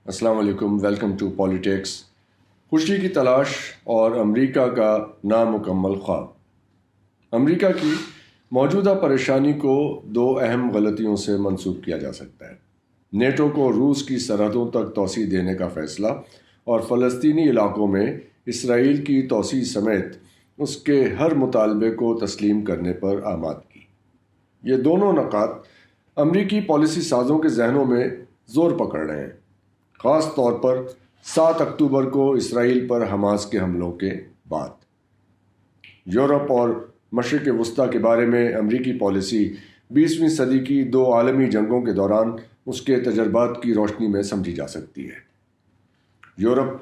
السلام علیکم، welcome to politics. خوشی کی تلاش اور امریکہ کا نامکمل خواب۔ امریکہ کی موجودہ پریشانی کو دو اہم غلطیوں سے منسوب کیا جا سکتا ہے: نیٹو کو روس کی سرحدوں تک توسیع دینے کا فیصلہ اور فلسطینی علاقوں میں اسرائیل کی توسیع سمیت اس کے ہر مطالبے کو تسلیم کرنے پر آمادگی۔ یہ دونوں نکات امریکی پالیسی سازوں کے ذہنوں میں زور پکڑ رہے ہیں، خاص طور پر 7 اکتوبر کو اسرائیل پر حماس کے حملوں کے بعد۔ یورپ اور مشرق وسطیٰ کے بارے میں امریکی پالیسی 20ویں صدی کی 2 عالمی جنگوں کے دوران اس کے تجربات کی روشنی میں سمجھی جا سکتی ہے۔ یورپ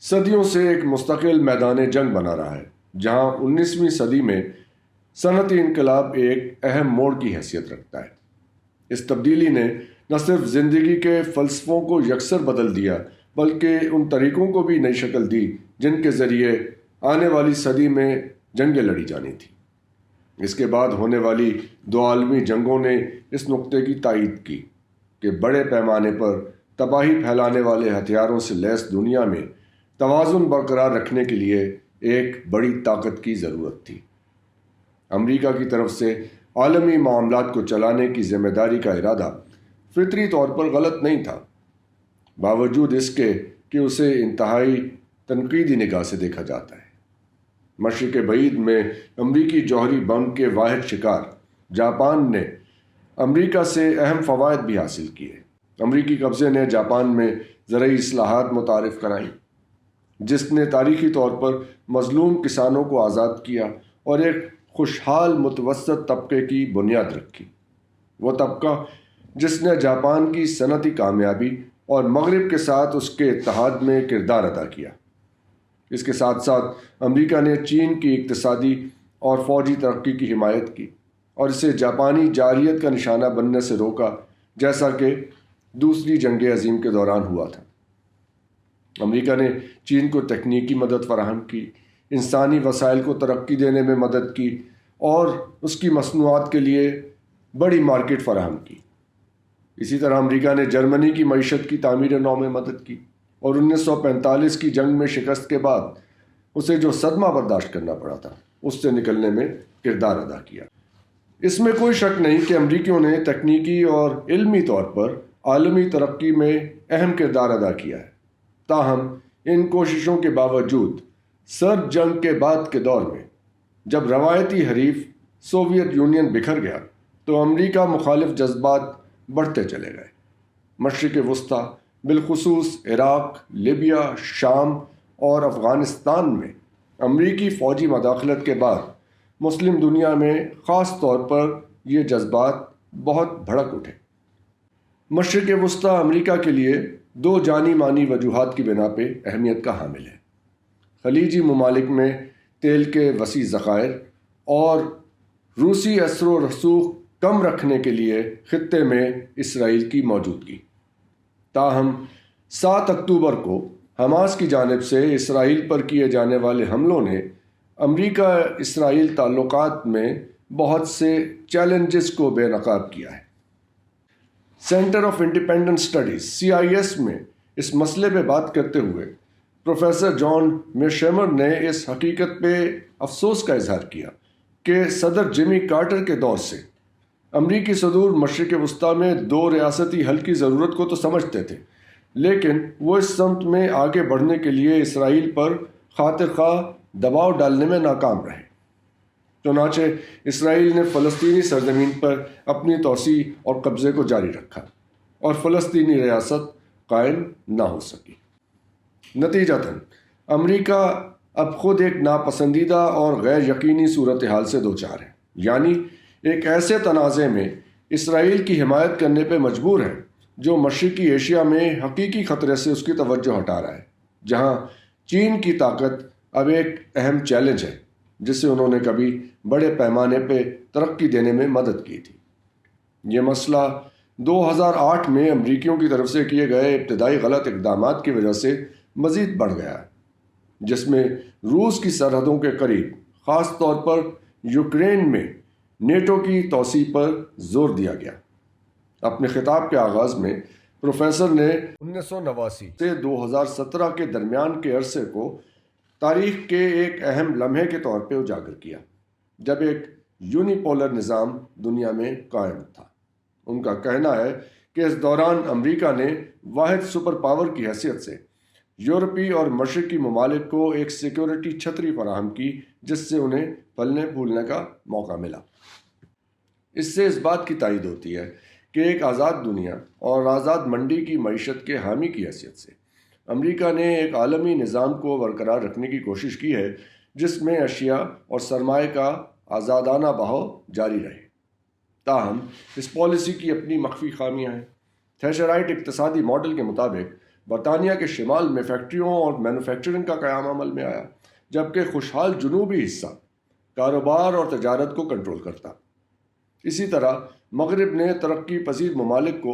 صدیوں سے ایک مستقل میدان جنگ بنا رہا ہے، جہاں 19ویں صدی میں صنعتی انقلاب ایک اہم موڑ کی حیثیت رکھتا ہے۔ اس تبدیلی نے نہ صرف زندگی کے فلسفوں کو یکسر بدل دیا، بلکہ ان طریقوں کو بھی نئی شکل دی جن کے ذریعے آنے والی صدی میں جنگیں لڑی جانی تھیں۔ اس کے بعد ہونے والی 2 عالمی جنگوں نے اس نقطے کی تائید کی کہ بڑے پیمانے پر تباہی پھیلانے والے ہتھیاروں سے لیس دنیا میں توازن برقرار رکھنے کے لیے ایک بڑی طاقت کی ضرورت تھی۔ امریکہ کی طرف سے عالمی معاملات کو چلانے کی ذمہ داری کا ارادہ فطری طور پر غلط نہیں تھا، باوجود اس کے کہ اسے انتہائی تنقیدی نگاہ سے دیکھا جاتا ہے۔ مشرق بعید میں امریکی جوہری بم کے واحد شکار جاپان نے امریکہ سے اہم فوائد بھی حاصل کیے۔ امریکی قبضے نے جاپان میں زرعی اصلاحات متعارف کرائیں، جس نے تاریخی طور پر مظلوم کسانوں کو آزاد کیا اور ایک خوشحال متوسط طبقے کی بنیاد رکھی۔ وہ طبقہ جس نے جاپان کی صنعتی کامیابی اور مغرب کے ساتھ اس کے اتحاد میں کردار ادا کیا۔ اس کے ساتھ ساتھ امریکہ نے چین کی اقتصادی اور فوجی ترقی کی حمایت کی اور اسے جاپانی جارحیت کا نشانہ بننے سے روکا، جیسا کہ دوسری جنگ عظیم کے دوران ہوا تھا۔ امریکہ نے چین کو تکنیکی مدد فراہم کی، انسانی وسائل کو ترقی دینے میں مدد کی اور اس کی مصنوعات کے لیے بڑی مارکیٹ فراہم کی۔ اسی طرح امریکہ نے جرمنی کی معیشت کی تعمیر نو میں مدد کی اور 1945 کی جنگ میں شکست کے بعد اسے جو صدمہ برداشت کرنا پڑا تھا، اس سے نکلنے میں کردار ادا کیا۔ اس میں کوئی شک نہیں کہ امریکیوں نے تکنیکی اور علمی طور پر عالمی ترقی میں اہم کردار ادا کیا ہے۔ تاہم ان کوششوں کے باوجود سرد جنگ کے بعد کے دور میں جب روایتی حریف سوویت یونین بکھر گیا تو امریکہ مخالف جذبات بڑھتے چلے گئے۔ مشرق وسطیٰ، بالخصوص عراق، لیبیا، شام اور افغانستان میں امریکی فوجی مداخلت کے بعد مسلم دنیا میں خاص طور پر یہ جذبات بہت بھڑک اٹھے۔ مشرق وسطیٰ امریکہ کے لیے 2 جانی مانی وجوہات کی بنا پہ اہمیت کا حامل ہے: خلیجی ممالک میں تیل کے وسیع ذخائر اور روسی اثر و رسوخ کم رکھنے کے لیے خطے میں اسرائیل کی موجودگی۔ تاہم 7 اکتوبر کو حماس کی جانب سے اسرائیل پر کیے جانے والے حملوں نے امریکہ اسرائیل تعلقات میں بہت سے چیلنجز کو بے نقاب کیا ہے۔ Centre of independent studies CIS میں اس مسئلے پہ بات کرتے ہوئے پروفیسر جان میشیمر نے اس حقیقت پہ افسوس کا اظہار کیا کہ صدر جیمی کارٹر کے دور سے امریکی صدور مشرق وسطیٰ میں 2 ریاستی حل کی ضرورت کو تو سمجھتے تھے، لیکن وہ اس سمت میں آگے بڑھنے کے لیے اسرائیل پر خاطر خواہ دباؤ ڈالنے میں ناکام رہے۔ چنانچہ اسرائیل نے فلسطینی سرزمین پر اپنی توسیع اور قبضے کو جاری رکھا اور فلسطینی ریاست قائم نہ ہو سکی۔ نتیجتاً امریکہ اب خود ایک ناپسندیدہ اور غیر یقینی صورتحال سے دوچار ہے، یعنی ایک ایسے تنازع میں اسرائیل کی حمایت کرنے پہ مجبور ہے جو مشرقی ایشیا میں حقیقی خطرے سے اس کی توجہ ہٹا رہا ہے، جہاں چین کی طاقت اب ایک اہم چیلنج ہے جسے انہوں نے کبھی بڑے پیمانے پہ ترقی دینے میں مدد کی تھی۔ یہ مسئلہ 2008 میں امریکیوں کی طرف سے کیے گئے ابتدائی غلط اقدامات کی وجہ سے مزید بڑھ گیا ہے، جس میں روس کی سرحدوں کے قریب، خاص طور پر یوکرین میں نیٹو کی توسیع پر زور دیا گیا۔ اپنے خطاب کے آغاز میں پروفیسر نے 1989 سے 2017 کے درمیان کے عرصے کو تاریخ کے ایک اہم لمحے کے طور پہ اجاگر کیا، جب ایک یونیپولر نظام دنیا میں قائم تھا۔ ان کا کہنا ہے کہ اس دوران امریکہ نے واحد سپر پاور کی حیثیت سے یورپی اور مشرقی ممالک کو ایک سیکیورٹی چھتری فراہم کی، جس سے انہیں پھلنے پھولنے کا موقع ملا۔ اس سے اس بات کی تائید ہوتی ہے کہ ایک آزاد دنیا اور آزاد منڈی کی معیشت کے حامی کی حیثیت سے امریکہ نے ایک عالمی نظام کو برقرار رکھنے کی کوشش کی ہے، جس میں اشیاء اور سرمایہ کا آزادانہ بہاؤ جاری رہے۔ تاہم اس پالیسی کی اپنی مخفی خامیاں ہیں۔ تھیشرائٹ اقتصادی ماڈل کے مطابق برطانیہ کے شمال میں فیکٹریوں اور مینوفیکچرنگ کا قیام عمل میں آیا، جبکہ خوشحال جنوبی حصہ کاروبار اور تجارت کو کنٹرول کرتا۔ اسی طرح مغرب نے ترقی پذیر ممالک کو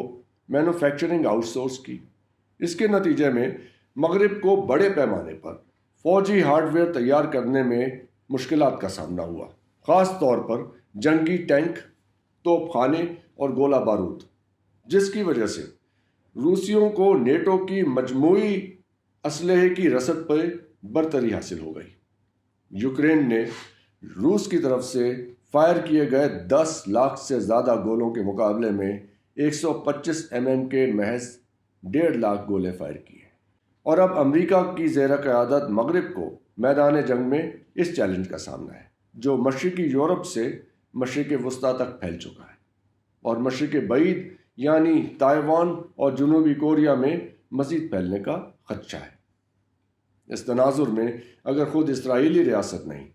مینوفیکچرنگ آؤٹ سورس کی۔ اس کے نتیجے میں مغرب کو بڑے پیمانے پر فوجی ہارڈ ویئر تیار کرنے میں مشکلات کا سامنا ہوا، خاص طور پر جنگی ٹینک، توپ خانے اور گولہ بارود، جس کی وجہ سے روسیوں کو نیٹو کی مجموعی اسلحے کی رسد پر برتری حاصل ہو گئی۔ یوکرین نے روس کی طرف سے فائر کیے گئے 10 لاکھ سے زیادہ گولوں کے مقابلے میں 125 mm کے محض 1.5 لاکھ گولے فائر کیے، اور اب امریکہ کی زیر قیادت مغرب کو میدان جنگ میں اس چیلنج کا سامنا ہے، جو مشرقی یورپ سے مشرق وسطیٰ تک پھیل چکا ہے، اور مشرق بعید یعنی تائیوان اور جنوبی کوریا میں مزید پھیلنے کا خدشہ ہے۔ اس تناظر میں اگر خود اسرائیلی ریاست نہیں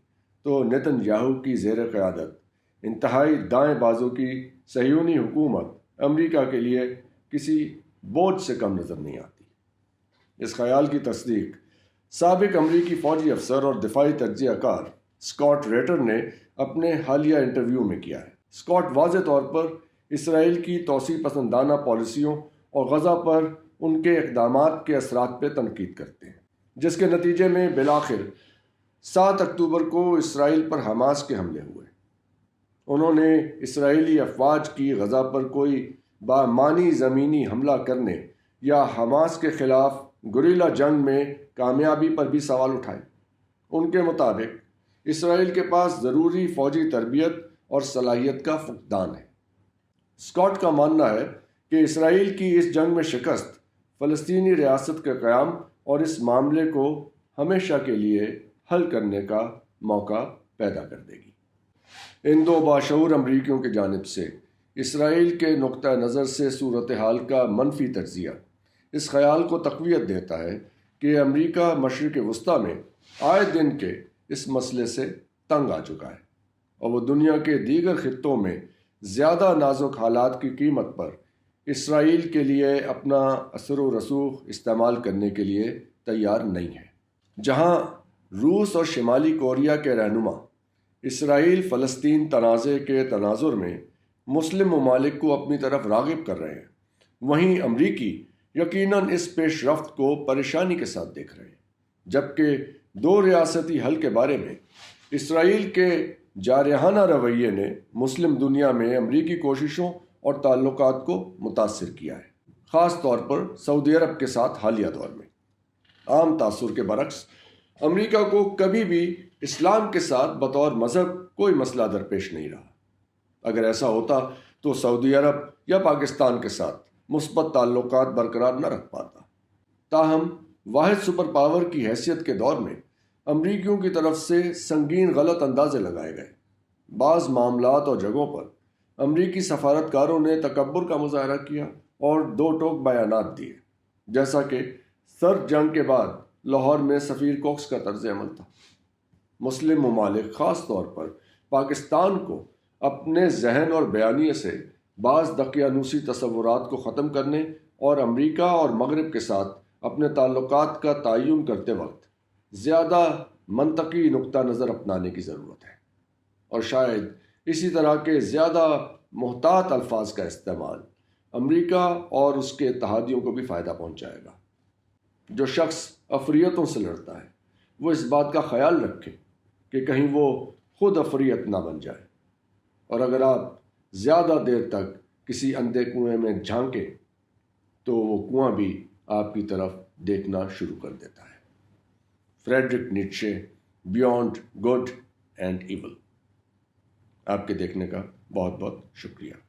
تو نیتن یاہو کی زیر قیادت انتہائی دائیں بازو کی صہیونی حکومت امریکہ کے لیے کسی بوجھ سے کم نظر نہیں آتی۔ اس خیال کی تصدیق سابق امریکی فوجی افسر اور دفاعی تجزیہ کار اسکاٹ ریٹر نے اپنے حالیہ انٹرویو میں کیا ہے۔ اسکاٹ واضح طور پر اسرائیل کی توسیع پسندانہ پالیسیوں اور غزہ پر ان کے اقدامات کے اثرات پہ تنقید کرتے ہیں، جس کے نتیجے میں بالآخر 7 اکتوبر کو اسرائیل پر حماس کے حملے ہوئے۔ انہوں نے اسرائیلی افواج کی غزہ پر کوئی بامعنی زمینی حملہ کرنے یا حماس کے خلاف گوریلا جنگ میں کامیابی پر بھی سوال اٹھائے۔ ان کے مطابق اسرائیل کے پاس ضروری فوجی تربیت اور صلاحیت کا فقدان ہے۔ اسکاٹ کا ماننا ہے کہ اسرائیل کی اس جنگ میں شکست فلسطینی ریاست کے قیام اور اس معاملے کو ہمیشہ کے لیے حل کرنے کا موقع پیدا کر دے گی۔ ان دو باشعور امریکیوں کی جانب سے اسرائیل کے نقطہ نظر سے صورتحال کا منفی تجزیہ اس خیال کو تقویت دیتا ہے کہ امریکہ مشرق وسطیٰ میں آئے دن کے اس مسئلے سے تنگ آ چکا ہے، اور وہ دنیا کے دیگر خطوں میں زیادہ نازک حالات کی قیمت پر اسرائیل کے لیے اپنا اثر و رسوخ استعمال کرنے کے لیے تیار نہیں ہے۔ جہاں روس اور شمالی کوریا کے رہنما اسرائیل فلسطین تنازع کے تناظر میں مسلم ممالک کو اپنی طرف راغب کر رہے ہیں، وہیں امریکی یقیناً اس پیش رفت کو پریشانی کے ساتھ دیکھ رہے ہیں، جبکہ 2 ریاستی حل کے بارے میں اسرائیل کے جارحانہ رویے نے مسلم دنیا میں امریکی کوششوں اور تعلقات کو متاثر کیا ہے، خاص طور پر سعودی عرب کے ساتھ حالیہ دور میں۔ عام تاثر کے برعکس امریکہ کو کبھی بھی اسلام کے ساتھ بطور مذہب کوئی مسئلہ درپیش نہیں رہا۔ اگر ایسا ہوتا تو سعودی عرب یا پاکستان کے ساتھ مثبت تعلقات برقرار نہ رکھ پاتا۔ تاہم واحد سپر پاور کی حیثیت کے دور میں امریکیوں کی طرف سے سنگین غلط اندازے لگائے گئے۔ بعض معاملات اور جگہوں پر امریکی سفارتکاروں نے تکبر کا مظاہرہ کیا اور 2 ٹوک بیانات دیے، جیسا کہ سرد جنگ کے بعد لاہور میں سفیر کوکس کا طرز عمل تھا۔ مسلم ممالک خاص طور پر پاکستان کو اپنے ذہن اور بیانیے سے بعض دقیانوسی تصورات کو ختم کرنے اور امریکہ اور مغرب کے ساتھ اپنے تعلقات کا تعین کرتے وقت زیادہ منطقی نقطہ نظر اپنانے کی ضرورت ہے، اور شاید اسی طرح کے زیادہ محتاط الفاظ کا استعمال امریکہ اور اس کے اتحادیوں کو بھی فائدہ پہنچائے گا۔ جو شخص افریتوں سے لڑتا ہے وہ اس بات کا خیال رکھے کہ کہیں وہ خود افریت نہ بن جائے، اور اگر آپ زیادہ دیر تک کسی اندھے کنویں میں جھانکیں تو وہ کنواں بھی آپ کی طرف دیکھنا شروع کر دیتا ہے۔ Friedrich Nietzsche, beyond good and evil. آپ کے دیکھنے کا بہت بہت شکریہ۔